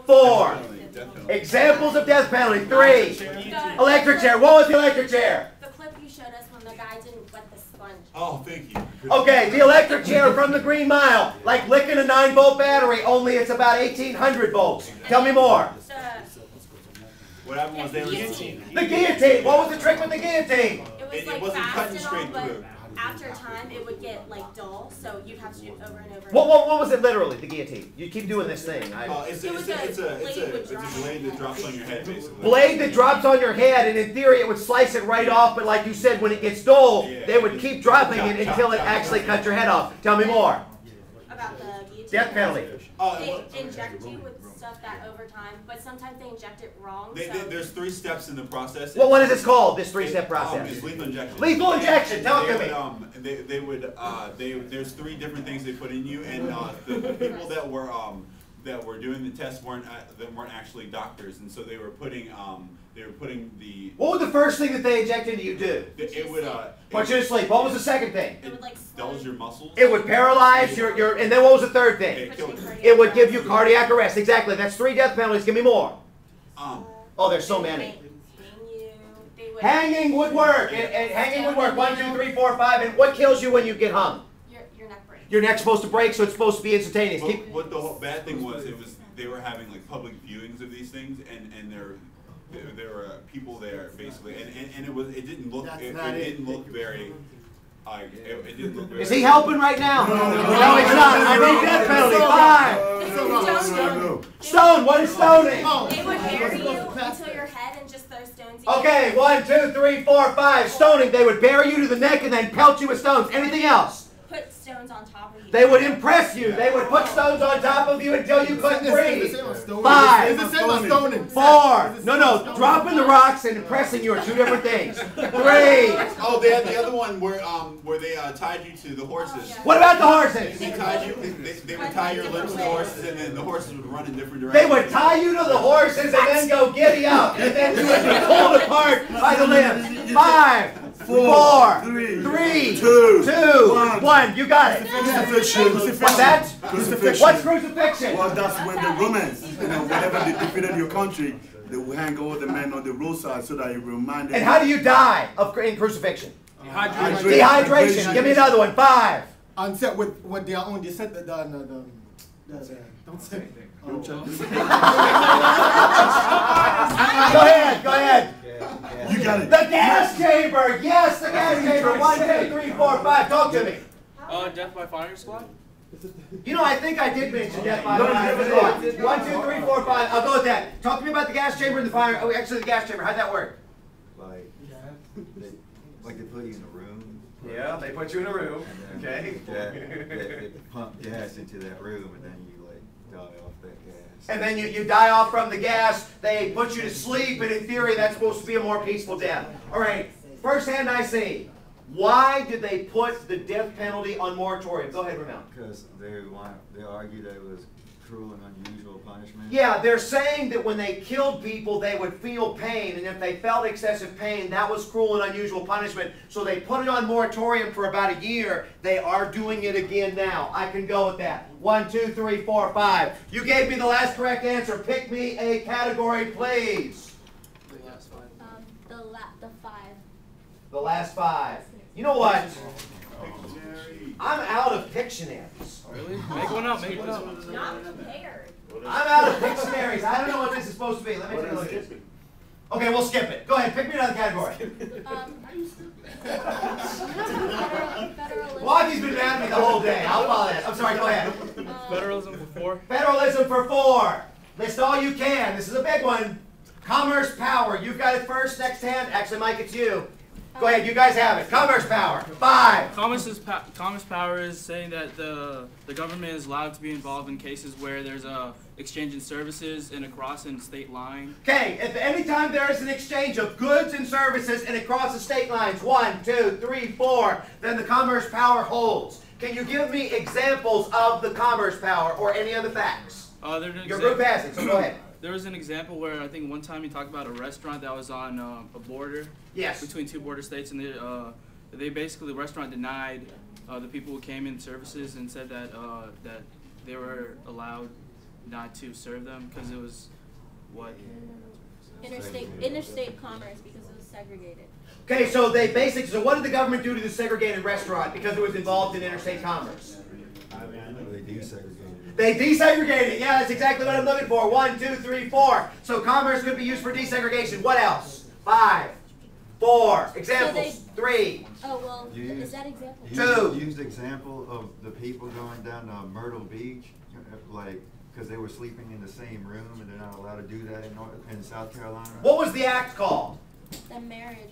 4. Examples of death penalty. 3. Electric chair. What was the electric chair? The clip you showed us when the guy didn't wet the sponge. Oh, thank you. Okay, the electric chair from the Green Mile. Like licking a 9-volt battery, only it's about 1800 volts. Tell me more. What happened was they were guillotine. The guillotine. What was the trick with the guillotine? It was wasn't fast cutting and straight all, through. but after a time it would get like dull, so you'd have to do it over and over. What was it literally, the guillotine? You keep doing this thing. It's a blade that drops on your head, basically. Blade that drops on your head, and in theory it would slice it right off, but like you said, when it gets dull, they would keep dropping it until it actually cut your head off. Tell me more. About the guillotine. Death penalty. They inject you with stuff that over time, but sometimes they inject it wrong. There's 3 steps in the process. Well, what is this called, this 3-step process? It's lethal injection. Lethal injection, tell it to me. There's 3 different things they put in you, and the people that were doing the test weren't actually doctors, and so they were putting the. What would the first thing that they inject into you do? It would put you to sleep. What was the second thing? It would like dulls your muscles. It would paralyze your and then what was the third thing? It would give you cardiac arrest. Exactly. That's 3 death penalties. Give me more. Oh, there's so many. Hanging would work. Hanging would work. 1, 2, 3, 4, 5. And what kills you when you get hung? Your neck breaks. Your neck's supposed to break, so it's supposed to be instantaneous. What the whole bad thing was, they were having like public viewings of these things, and there were people there basically, and it didn't look very. It didn't look very. Is he helping right now? No, he's not. I need death penalty. 5. Stone. What is stoning? They would bury you until your head and just throw stones. Okay, 1, 2, 3, 4, 5. Stoning. They would bury you to the neck and then pelt you with stones. Anything else? Put stones on top of you. They would impress you. They would put stones on top of you until you couldn't breathe. 5. It's the same as stoning. 4. No. Dropping the rocks and impressing you are 2 different things. 3. Oh, they had the other one where they tied you to the horses. What about the horses? They tied you. They would tie your limbs to the horses, and then the horses would run in different directions. They would tie you to the horses and then go giddy up, and then you would be pulled apart by the limbs. 5. 4, 3, 2, 1. You got it. Crucifixion. What's that? Crucifixion. What's crucifixion? Well, that's when the Romans, whenever they defeated your country, they would hang all the men on the roadside so that you reminded. And how do you die in crucifixion? Dehydration. Dehydration. Give me another one. 5. Onset with their own. They said that don't say. Don't check this. Go ahead. You got it. The gas chamber. Yes, the gas chamber. 1, 2, 3, 4, 5. Talk to me. Death by firing squad? You know, I think I did mention death by firing squad. 1, 2, 3, 4, 5. I'll go with that. Talk to me about the gas chamber and the fire. Oh, actually, the gas chamber. How'd that work? Like they put you in a room. Yeah, they put you in a room. Okay. They pump gas into that room, and then you like die off that gas. And then you die off from the gas. They put you to sleep, and in theory, that's supposed to be a more peaceful death. All right. First hand I see. Why did they put the death penalty on moratorium? Go ahead, Ramel. Because they argue that it was cruel and unusual punishment. Yeah, they're saying that when they killed people, they would feel pain, and if they felt excessive pain, that was cruel and unusual punishment. So they put it on moratorium for about a year. They are doing it again now. I can go with that. 1, 2, 3, 4, 5. You gave me the last correct answer. Pick me a category, please. The 5. The last 5. You know what? I'm out of Pictionaries. Really? Make one up. Make one up. Not prepared. I'm out of Pictionaries. I don't know what this is supposed to be. Let me take a look at this. Okay, we'll skip it. Go ahead. Pick me another category. Walkie's been mad at me the whole day. I'll follow that. I'm sorry. Go ahead. Federalism for 4. Federalism for 4. List all you can. This is a big one. Commerce power. You've got it first. Next hand. Actually, Mike, it's you. Go ahead, you guys have it. Commerce power. 5. Commerce power is saying that the government is allowed to be involved in cases where there's a exchange in services and across a state line. Okay, if any time there is an exchange of goods and services and across the state lines, 1, 2, 3, 4, then the commerce power holds. Can you give me examples of the commerce power or any other facts? Your group has it, so go ahead. There was an example where I think one time he talked about a restaurant that was on a border between 2 border states, and they basically, the restaurant denied the people who came in services and said that that they were allowed not to serve them because it was what? Interstate commerce because it was segregated. Okay, so what did the government do to the segregated restaurant because it was involved in interstate commerce? They desegregated. They desegregated. Yeah, that's exactly what I'm looking for. 1, 2, 3, 4. So commerce could be used for desegregation. What else? 5, 4. Examples. 3. Oh, well, Use- is that example? Two. Used example of the people going down to Myrtle Beach, like, because they were sleeping in the same room and they're not allowed to do that in South Carolina. What was the act called? The marriage.